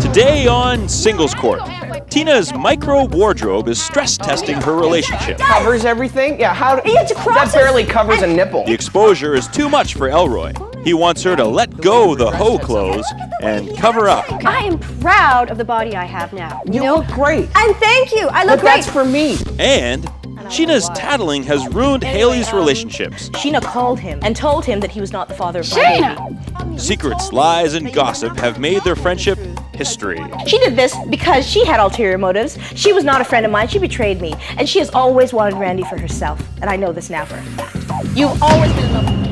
Today on Singles Court, Tina's micro wardrobe is stress testing her relationship. Covers everything? Yeah, that barely covers a nipple. The exposure is too much for Elroy. He wants her to let go the hoe clothes and cover up. I am proud of the body I have now. You look great. And thank you. I look great. But that's for me. And Sheena's tattling has ruined Haley's relationships. Sheena called him and told him that he was not the father of my baby. Secrets, lies, and gossip have made their friendship history. She did this because she had ulterior motives. She was not a friend of mine. She betrayed me. And she has always wanted Randy for herself. And I know this now for a fact. You've always been in love with me.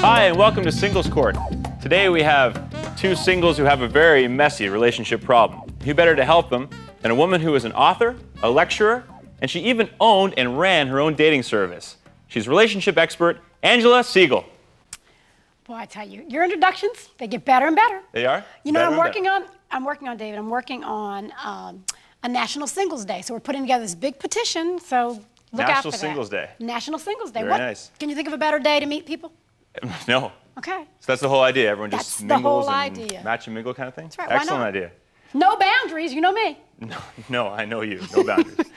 Hi, and welcome to Singles Court. Today we have two singles who have a very messy relationship problem. Who better to help them than a woman who is an author, a lecturer, and she even owned and ran her own dating service. She's relationship expert Angela Siegel. Boy, I tell you, your introductions, they get better and better. They are? You know what I'm working on, David? I'm working on a National Singles Day. So we're putting together this big petition, so look out for that. National Singles Day. National Singles Day. Very nice. Can you think of a better day to meet people? No. Okay. So that's the whole idea. Everyone just mingles and match and mingle kind of thing? That's right. Excellent Why not? idea. No boundaries. You know me. No, I know you. No boundaries.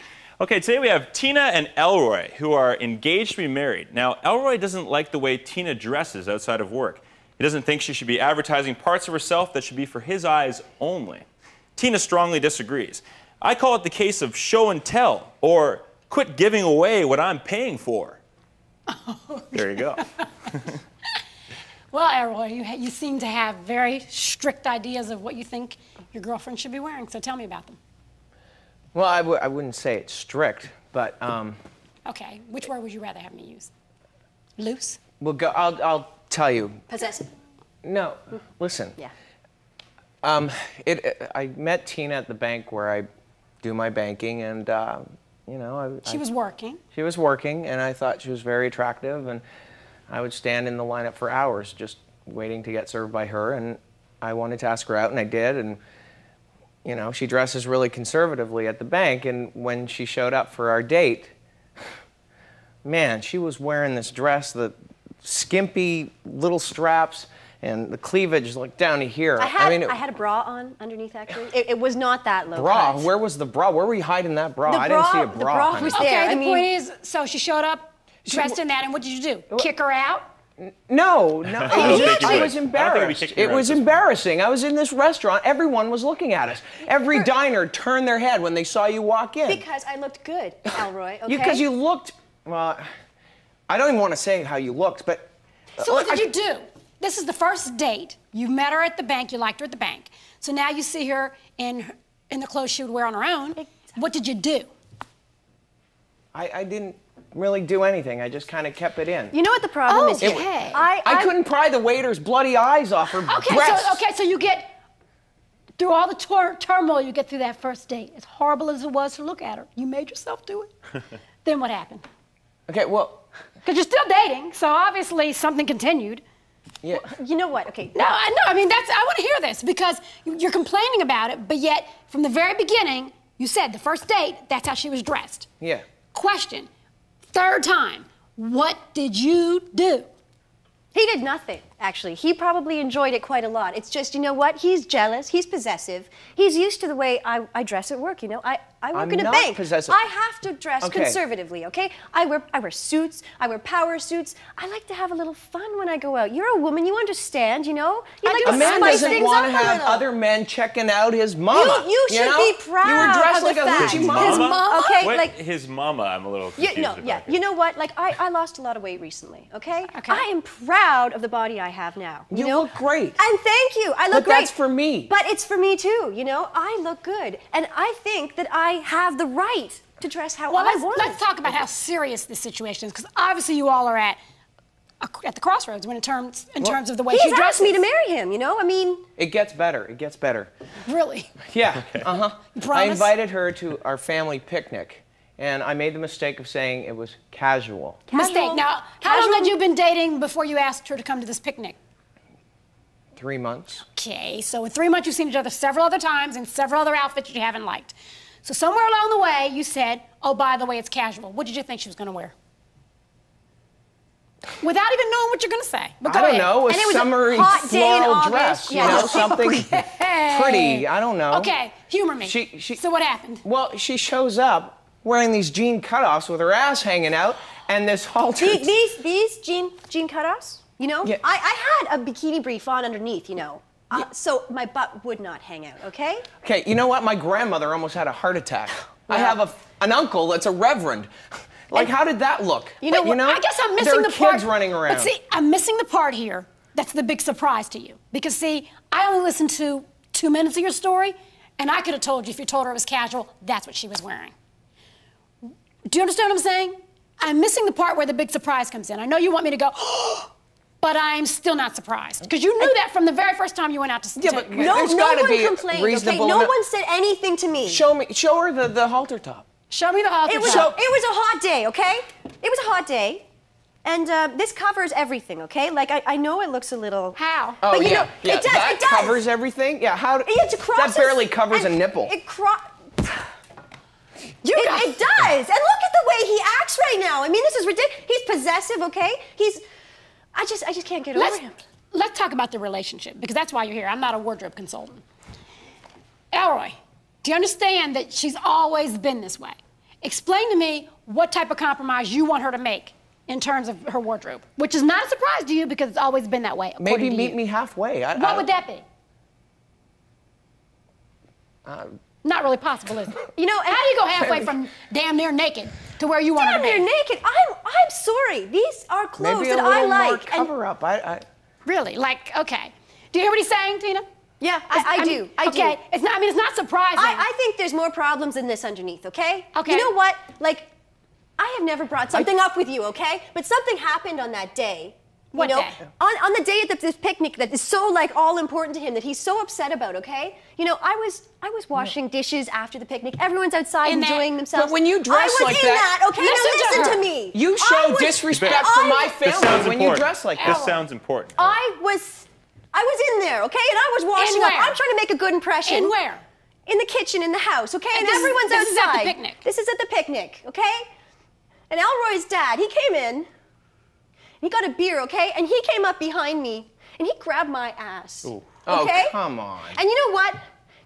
Okay, today we have Tina and Elroy, who are engaged to be married. Now, Elroy doesn't like the way Tina dresses outside of work. He doesn't think she should be advertising parts of herself that should be for his eyes only. Tina strongly disagrees. I call it the case of show and tell, or quit giving away what I'm paying for. There you go. Well, Elroy, you seem to have very strict ideas of what you think your girlfriend should be wearing, so tell me about them. Well, I wouldn't say it's strict, but... Okay, which word would you rather have me use? Loose? Well, I'll tell you. Possessive? No, listen. Yeah. I met Tina at the bank where I do my banking, and, you know... She was working. She was working, and I thought she was very attractive, and I would stand in the lineup for hours just waiting to get served by her, and I wanted to ask her out, and I did, and you know, she dresses really conservatively at the bank, and when she showed up for our date, man, she was wearing this dress, the skimpy little straps, and the cleavage like down to here. I had a bra on underneath, actually. It was not that low bra? cut. Where was the bra? Where were you hiding that bra? I didn't see a bra. The bra was there. Okay, the point is, so she showed up dressed in that, and what did you do? Kick her out? No. I was embarrassed. It was embarrassing. I was in this restaurant. Everyone was looking at us. Every diner turned their head when they saw you walk in. Because I looked good, Elroy, okay? Because you looked, well, I don't even want to say how you looked, but... So what did you do? This is the first date. You met her at the bank. You liked her at the bank. So now you see her in the clothes she would wear on her own. What did you do? I didn't really do anything. I just kind of kept it in. You know what the problem is? Okay. I couldn't pry the waiter's bloody eyes off her breasts. So you get through all the turmoil you get through that first date. As horrible as it was to look at her, you made yourself do it. Then what happened? Okay, well... Because you're still dating, so obviously something continued. Yeah. Well, you know what? Okay. No, I mean, I want to hear this because you're complaining about it, but yet from the very beginning, you said the first date, that's how she was dressed. Yeah. Question, third time, what did you do? He did nothing, actually. He probably enjoyed it quite a lot. It's just, you know what? He's jealous. He's possessive. He's used to the way I dress at work, you know? I work in a bank. Possessive. I have to dress conservatively, okay? I wear suits. I wear power suits. I like to have a little fun when I go out. You're a woman. You understand, you know? You like to man spice doesn't things want up to a have little. other men checking out his mama. You should be proud. You were dressed of like the a fact. hoochie mama. His mama? Okay, Wait, like his mama, I'm a little confused about. You know what? Like, I lost a lot of weight recently, okay? I am proud of the body I have now. You know? look great. And thank you. I look great. But that's for me. But it's for me too, you know? I look good. And I think that I have the right to dress how I want. Let's talk about how serious this situation is, because obviously you all are at at the crossroads when in terms of the way she He's dresses. asked me to marry him, you know? I mean... It gets better. It gets better. Really? Yeah. Uh-huh. You I promise? invited her to our family picnic, and I made the mistake of saying it was casual. Mistake. Now, how long had you been dating before you asked her to come to this picnic? 3 months. Okay, so in 3 months you've seen each other several other times in several other outfits you haven't liked. So somewhere along the way you said, oh, by the way, it's casual. What did you think she was going to wear? Without even knowing what you're going to say. But go I don't ahead. know, a And it was a summery hot day in floral August. dress, Yeah. you know, something Okay. pretty. I don't know. Okay, humor me. So what happened? Well, she shows up wearing these jean cutoffs with her ass hanging out and this halter. These jean cutoffs, you know? Yeah. I had a bikini brief on underneath, you know? So my butt would not hang out, okay? Okay, you know what? My grandmother almost had a heart attack. I have an uncle that's a reverend. Like, how did that look? You know what? I guess I'm missing the part. There are kids running around. But see, I'm missing the part here that's the big surprise to you. Because see, I only listened to 2 minutes of your story, and I could have told you if you told her it was casual, that's what she was wearing. Do you understand what I'm saying? I'm missing the part where the big surprise comes in. I know you want me to go, but I'm still not surprised. Because you knew that from the very first time you went out to Yeah, but No there's one gotta be complained, okay? reasonable No amount- one said anything to me. Show her the halter top. Show me the halter. It was a hot day, okay? It was a hot day. And this covers everything, okay? Like, I know it looks a little... How? Oh, But you yeah. know, Yeah, it does, that it does. covers everything? Yeah, how... It crosses, that barely covers a nipple. It does. And look at the way he acts right now. I mean, this is ridiculous. He's possessive, okay? I just can't get over him. Let's talk about the relationship, because that's why you're here. I'm not a wardrobe consultant. Elroy, do you understand that she's always been this way? Explain to me what type of compromise you want her to make in terms of her wardrobe, which is not a surprise to you because it's always been that way. Maybe meet me halfway. What would that be? Not really possible, is it? You know, how do you go halfway from damn near naked to where you want her to be? Damn near naked? I'm sorry. These are clothes Maybe a that little I like. more cover up. Really? Like, okay. Do you hear what he's saying, Tina? Yeah, I do. Okay. It's not. I mean, it's not surprising. I think there's more problems than this underneath. Okay. Okay. You know what? Like, I have never brought something up with you. Okay. But something happened on that day. What you know, day? On the day at this picnic that is so like all important to him that he's so upset about. Okay. You know, I was washing dishes after the picnic. Everyone's outside enjoying themselves. But when you dress like that, okay. Now listen to me. You show disrespect for my family when you dress like that. This sounds important. I was in there, okay, and I was washing up. I'm trying to make a good impression. In where? In the kitchen, in the house, okay? And this everyone's outside. This is at the picnic. This is at the picnic, okay? And Elroy's dad, he came in. He got a beer, okay? And he came up behind me and he grabbed my ass. Ooh. Okay? Oh, come on. And you know what?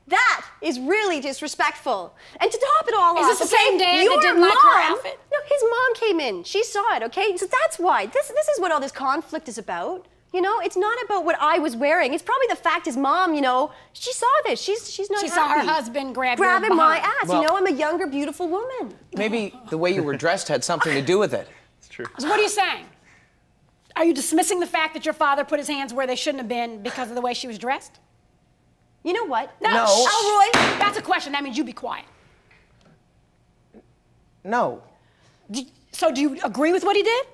That is really disrespectful. And to top it all off, Is this the same dad that didn't like her outfit? No, his mom came in. She saw it, okay? So that's why. This is what all this conflict is about. You know, it's not about what I was wearing. It's probably the fact his mom, you know, she saw this. She's not happy. She saw her husband grabbing my ass. Well, you know, I'm a younger, beautiful woman. Maybe the way you were dressed had something to do with it. It's true. So what are you saying? Are you dismissing the fact that your father put his hands where they shouldn't have been because of the way she was dressed? You know what? No. Elroy. That's a question. That means you be quiet. No. So do you agree with what he did?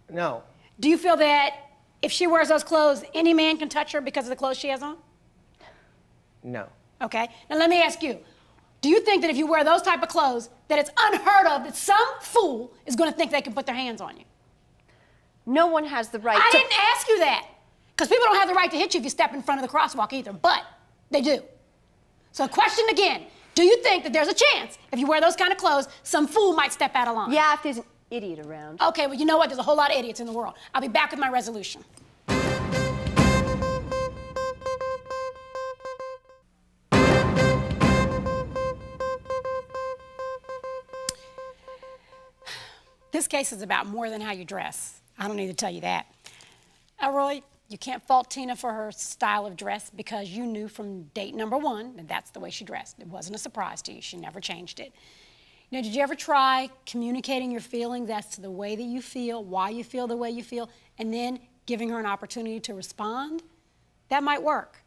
No. Do you feel that if she wears those clothes, any man can touch her because of the clothes she has on? No. Okay. Now let me ask you. Do you think that if you wear those type of clothes, that it's unheard of that some fool is going to think they can put their hands on you? No one has the right I to... didn't ask you that. Because people don't have the right to hit you if you step in front of the crosswalk either, but they do. So the question again, do you think that there's a chance if you wear those kind of clothes, some fool might step out of line? Yeah, if there's an idiot around. Okay, well, you know what? There's a whole lot of idiots in the world. I'll be back with my resolution. This case is about more than how you dress. I don't need to tell you that. Elroy, you can't fault Tina for her style of dress because you knew from date number 1 that that's the way she dressed. It wasn't a surprise to you. She never changed it. You know, did you ever try communicating your feelings as to the way that you feel, why you feel the way you feel, and then giving her an opportunity to respond? That might work.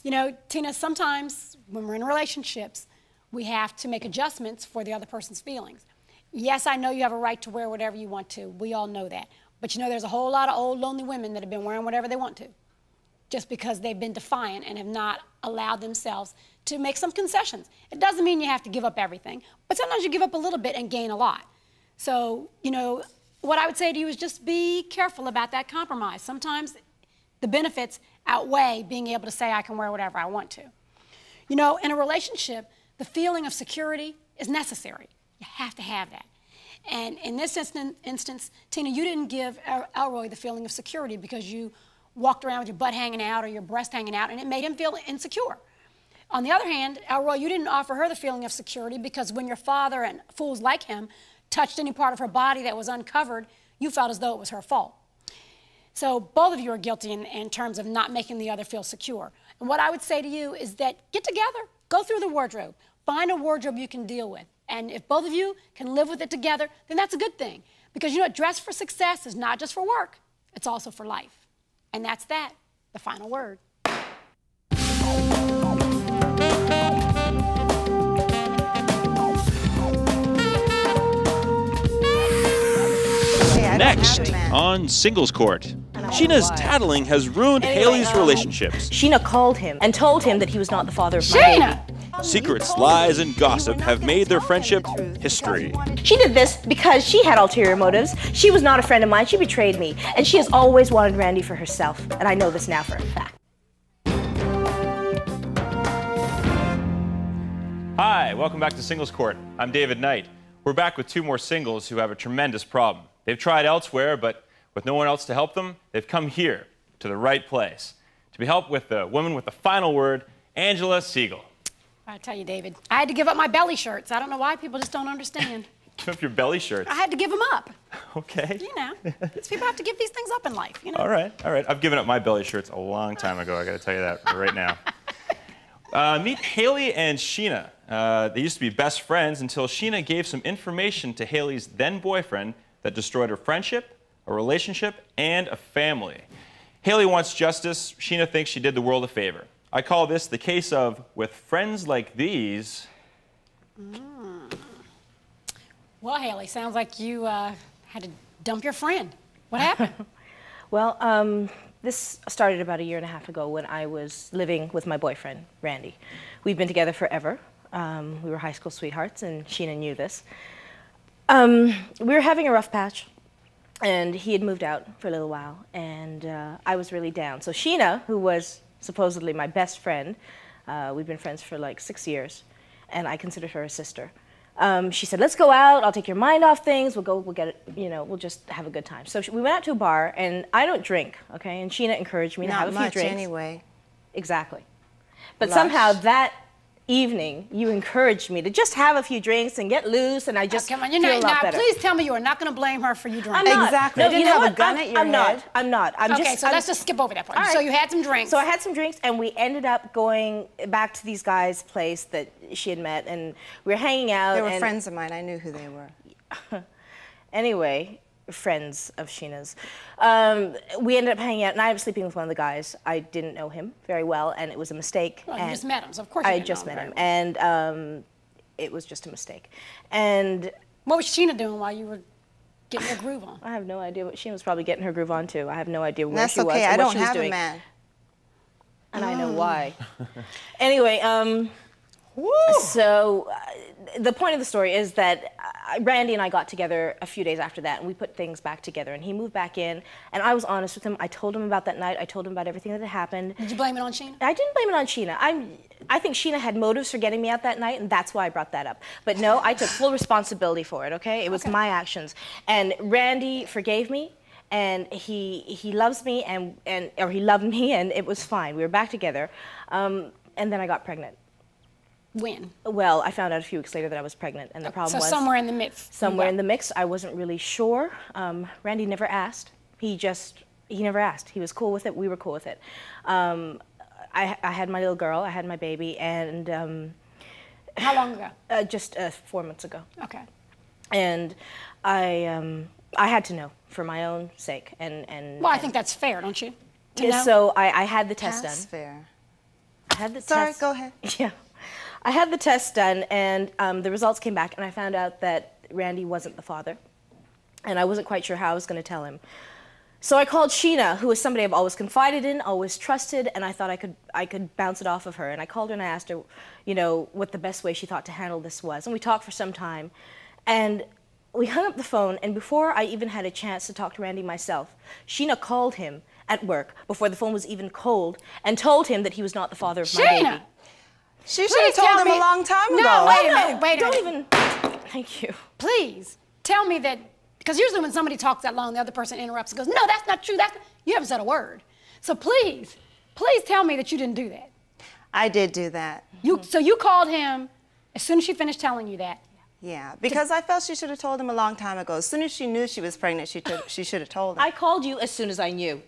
You know, Tina, sometimes when we're in relationships, we have to make adjustments for the other person's feelings. Yes, I know you have a right to wear whatever you want to. We all know that. But you know, there's a whole lot of old, lonely women that have been wearing whatever they want to, just because they've been defiant and have not allowed themselves to make some concessions. It doesn't mean you have to give up everything, but sometimes you give up a little bit and gain a lot. So, you know, what I would say to you is just be careful about that compromise. Sometimes the benefits outweigh being able to say I can wear whatever I want to. You know, in a relationship, the feeling of security is necessary. You have to have that. And in this instance, Tina, you didn't give Elroy the feeling of security because you walked around with your butt hanging out or your breast hanging out, and it made him feel insecure. On the other hand, Elroy, you didn't offer her the feeling of security because when your father and fools like him touched any part of her body that was uncovered, you felt as though it was her fault. So both of you are guilty in terms of not making the other feel secure. And what I would say to you is that get together, go through the wardrobe, find a wardrobe you can deal with. And if both of you can live with it together, then that's a good thing. Because you know, dress for success is not just for work, it's also for life. And that's that, the final word. Next on Singles Court, Sheena's tattling has ruined Haley's relationships. Sheena called him and told him that he was not the father of my baby. Secrets, lies, and gossip have made their friendship history. She did this because she had ulterior motives. She was not a friend of mine. She betrayed me. And she has always wanted Randy for herself. And I know this now for a fact. Hi, welcome back to Singles Court. I'm David Knight. We're back with two more singles who have a tremendous problem. They've tried elsewhere, but with no one else to help them, they've come here to the right place to be helped with the woman with the final word, Angela Siegel. I tell you, David, I had to give up my belly shirts. I don't know why people just don't understand. Give up your belly shirts. I had to give them up. Okay. You know, these people have to give these things up in life, you know. All right, all right. I've given up my belly shirts a long time ago. I got to tell you that right now. Meet Haley and Sheena. They used to be best friends until Sheena gave some information to Haley's then boyfriend that destroyed her friendship, a relationship, and a family. Haley wants justice. Sheena thinks she did the world a favor. I call this the case of with friends like these. Well, Haley, sounds like you had to dump your friend. What happened? Well, this started about a year and a half ago when I was living with my boyfriend, Randy. We've been together forever. We were high school sweethearts, and Sheena knew this. We were having a rough patch, and he had moved out for a little while, and I was really down. So Sheena, who was supposedly my best friend, we've been friends for like 6 years, and I considered her a sister. She said, let's go out, I'll take your mind off things, we'll get it, you know, we'll just have a good time. So we went out to a bar, and I don't drink, okay, and Sheena encouraged me to have a few drinks. Not much anyway. Exactly. But somehow that evening, you encouraged me to just have a few drinks and get loose, and I just come on, feel a lot better. Please tell me you are not going to blame her for you drinking. I'm not. Exactly. No, You didn't have a gun at your head. I'm not. Okay, so let's just skip over that part. All right. So you had some drinks. So I had some drinks, and we ended up going back to these guys' place that she had met, and we were hanging out. They were friends of mine. I knew who they were. Anyway, friends of Sheena's. We ended up hanging out, and I was sleeping with one of the guys. I didn't know him very well, and it was a mistake. Well, you just met him, so of course you I didn't just know met him him, very well. and it was just a mistake. And what was Sheena doing while you were getting your groove on? I have no idea what Sheena was probably getting her groove on too. I have no idea where That's she was okay. or I what don't she was have doing. a man. And I know why. Anyway, so the point of the story is that Randy and I got together a few days after that, and we put things back together, and he moved back in, and I was honest with him. I told him about that night. I told him about everything that had happened. Did you blame it on Sheena? I didn't blame it on Sheena. I think Sheena had motives for getting me out that night, and that's why I brought that up. But no, I took full responsibility for it, okay? It was my actions. And Randy forgave me, and he loves me, or he loved me, and it was fine. We were back together. And then I got pregnant. When? Well, I found out a few weeks later that I was pregnant, and the problem was... So somewhere in the mix. Somewhere in the mix. I wasn't really sure. Randy never asked. He never asked. He was cool with it. We were cool with it. I had my little girl. I had my baby, and... How long ago? Just 4 months ago. Okay. And I had to know for my own sake, and well, I think that's fair, don't you? To know? So I had the test That's done. fair. I had the Sorry, test. go ahead. Yeah. I had the test done, and the results came back, and I found out that Randy wasn't the father. And I wasn't quite sure how I was going to tell him. So I called Sheena, who is somebody I've always confided in, always trusted, and I thought I could bounce it off of her. And I called her and I asked her, you know, what the best way she thought to handle this was. And we talked for some time. And we hung up the phone, and before I even had a chance to talk to Randy myself, Sheena called him at work before the phone was even cold and told him that he was not the father of my baby. She should have told him a long time ago. No, wait a minute, wait a Don't minute. even, thank you. Please, tell me that, because usually when somebody talks that long, the other person interrupts and goes, no, that's not true, you haven't said a word. So please tell me that you didn't do that. I did do that. So you called him as soon as she finished telling you that. Yeah, because I felt she should have told him a long time ago. As soon as she knew she was pregnant, she should have told him. I called you as soon as I knew.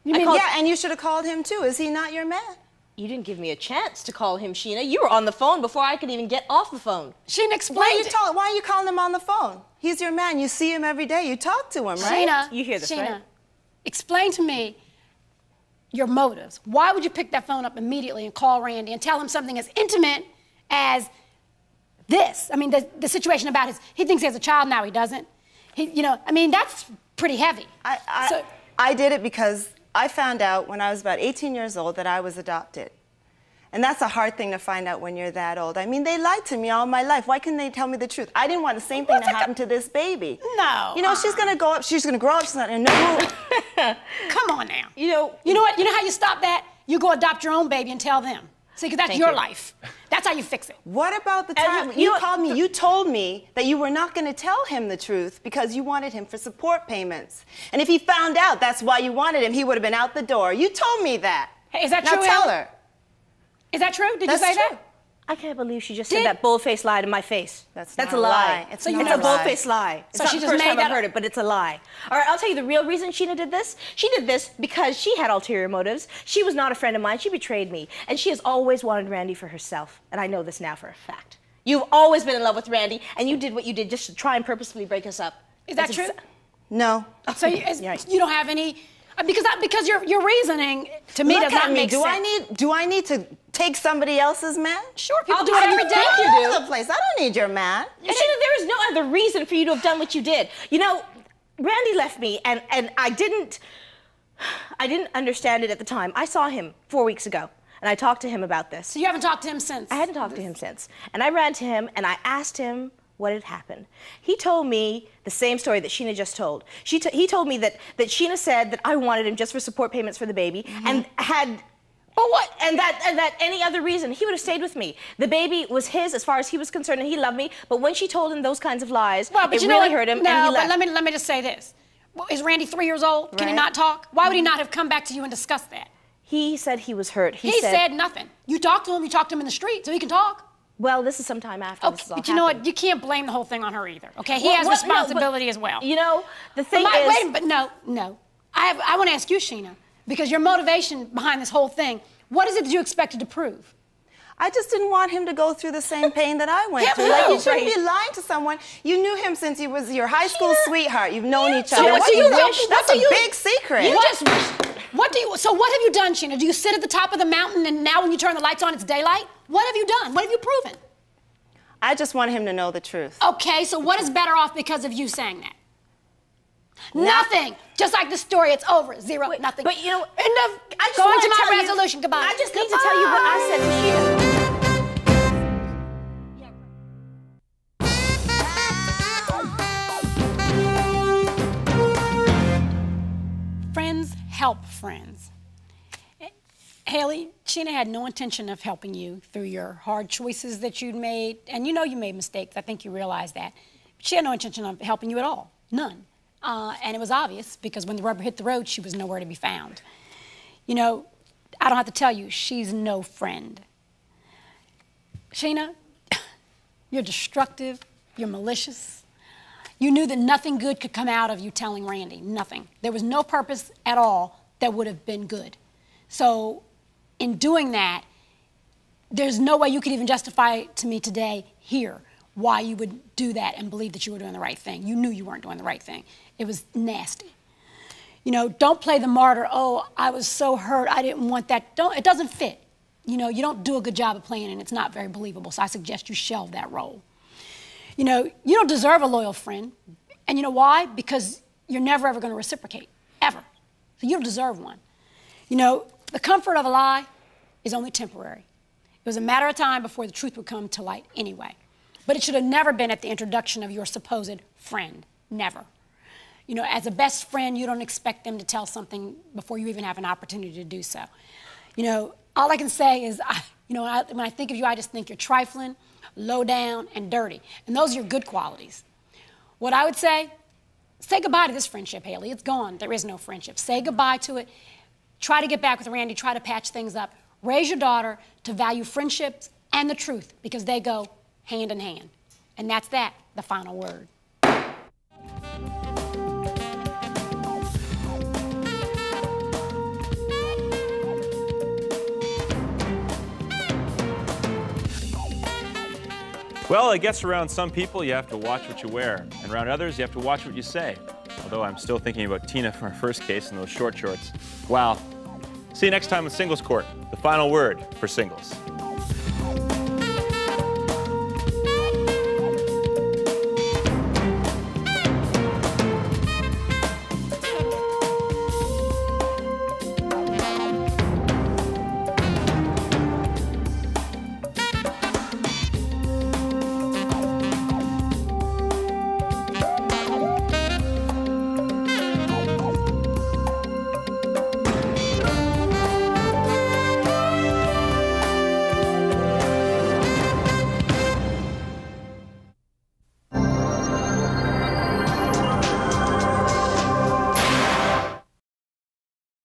Yeah, and you should have called him too. Is he not your man? You didn't give me a chance to call him, Sheena. You were on the phone before I could even get off the phone. Sheena, explain. Why are you calling him on the phone? He's your man. You see him every day. You talk to him, right? Sheena, You hear this, Sheena, right? explain to me your motives. Why would you pick that phone up immediately and call Randy and tell him something as intimate as this? I mean, the situation about he thinks he has a child now, he doesn't. I mean, that's pretty heavy. I did it because I found out when I was about 18 years old that I was adopted. And that's a hard thing to find out when you're that old. I mean, they lied to me all my life. Why couldn't they tell me the truth? I didn't want the same thing to happen to this baby. No. You know, she's going to go up, she's going to grow up, she's not going to know. Come on now. You know what? You know how you stop that? You go adopt your own baby and tell them. See, because that's your life. That's how you fix it. What about the time you called me? You told me that you were not going to tell him the truth because you wanted him for support payments. And if he found out that's why you wanted him, he would have been out the door. You told me that. Hey, is that true? Now tell her. Is that true? Did you say that? I can't believe she just said that bold-faced lie to my face. That's a lie. It's a bold-faced lie. It's So not she the just first made time that I've heard it, but it's a lie. All right, I'll tell you the real reason Sheena did this. She did this because she had ulterior motives. She was not a friend of mine. She betrayed me. And she has always wanted Randy for herself. And I know this now for a fact. You've always been in love with Randy, and you did what you did just to try and purposefully break us up. Is that true? No. So you don't have any... Because your reasoning to me does not make sense. Do I need to take somebody else's man? Sure, people do it every day. You do. Place. I don't need your man. Sheena, there is no other reason for you to have done what you did. You know, Randy left me, and I didn't understand it at the time. I saw him 4 weeks ago, and I talked to him about this. So you haven't talked to him since? I hadn't talked to him since. And I ran to him, and I asked him what had happened. He told me the same story that Sheena just told. He told me that Sheena said that I wanted him just for support payments for the baby, and had... But what? And that any other reason, he would have stayed with me. The baby was his as far as he was concerned, and he loved me. But when she told him those kinds of lies, it really hurt him, and he left. But let me just say this. Is Randy 3 years old? Can he not talk? Why would he not have come back to you and discussed that? He said he was hurt. He said nothing. You talked to him in the street, so he can talk. Well, this is some time after this is all but you know what? You can't blame the whole thing on her either. Okay, he has responsibility as well. You know, the thing is... No. I want to ask you, Sheena, because your motivation behind this whole thing, what is it that you expected to prove? I just didn't want him to go through the same pain that I went through. Like, you shouldn't be lying to someone. You knew him since he was your high school sweetheart. You've known each other. What do you wish? That's a big secret. So what have you done, Sheena? Do you sit at the top of the mountain and now when you turn the lights on, it's daylight? What have you done? What have you proven? I just want him to know the truth. Okay, so what is better off because of you saying that? Nothing. Just like the story, it's over. Zero, nothing. But you know, I just want to my resolution. Goodbye. I just need to tell you what I said to Sheena. Friends help friends. Haley, Sheena had no intention of helping you through your hard choices that you'd made. And you know you made mistakes. I think you realize that. She had no intention of helping you at all. None. And it was obvious because when the rubber hit the road, she was nowhere to be found. You know, I don't have to tell you, she's no friend. Sheena, you're destructive, you're malicious. You knew that nothing good could come out of you telling Randy, nothing. There was no purpose at all that would have been good. So in doing that, there's no way you could even justify to me today here why you would do that and believe that you were doing the right thing. You knew you weren't doing the right thing. It was nasty. You know, don't play the martyr. Oh, I was so hurt. I didn't want that. It doesn't fit. You know, you don't do a good job of playing and it's not very believable. So I suggest you shelve that role. You know, you don't deserve a loyal friend. And you know why? Because you're never ever going to reciprocate, ever. So you don't deserve one. You know, the comfort of a lie is only temporary. It was a matter of time before the truth would come to light anyway. But it should have never been at the introduction of your supposed friend. Never. You know, as a best friend, you don't expect them to tell something before you even have an opportunity to do so. You know, all I can say is, when I think of you, I just think you're trifling, low down, and dirty. And those are your good qualities. What I would say goodbye to this friendship, Haley. It's gone. There is no friendship. Say goodbye to it. Try to get back with Randy. Try to patch things up. Raise your daughter to value friendships and the truth, because they go hand in hand. And that's that, the final word. Well, I guess around some people you have to watch what you wear, and around others you have to watch what you say. Although I'm still thinking about Tina from our first case in those short shorts. Wow. See you next time with Singles Court, the final word for singles.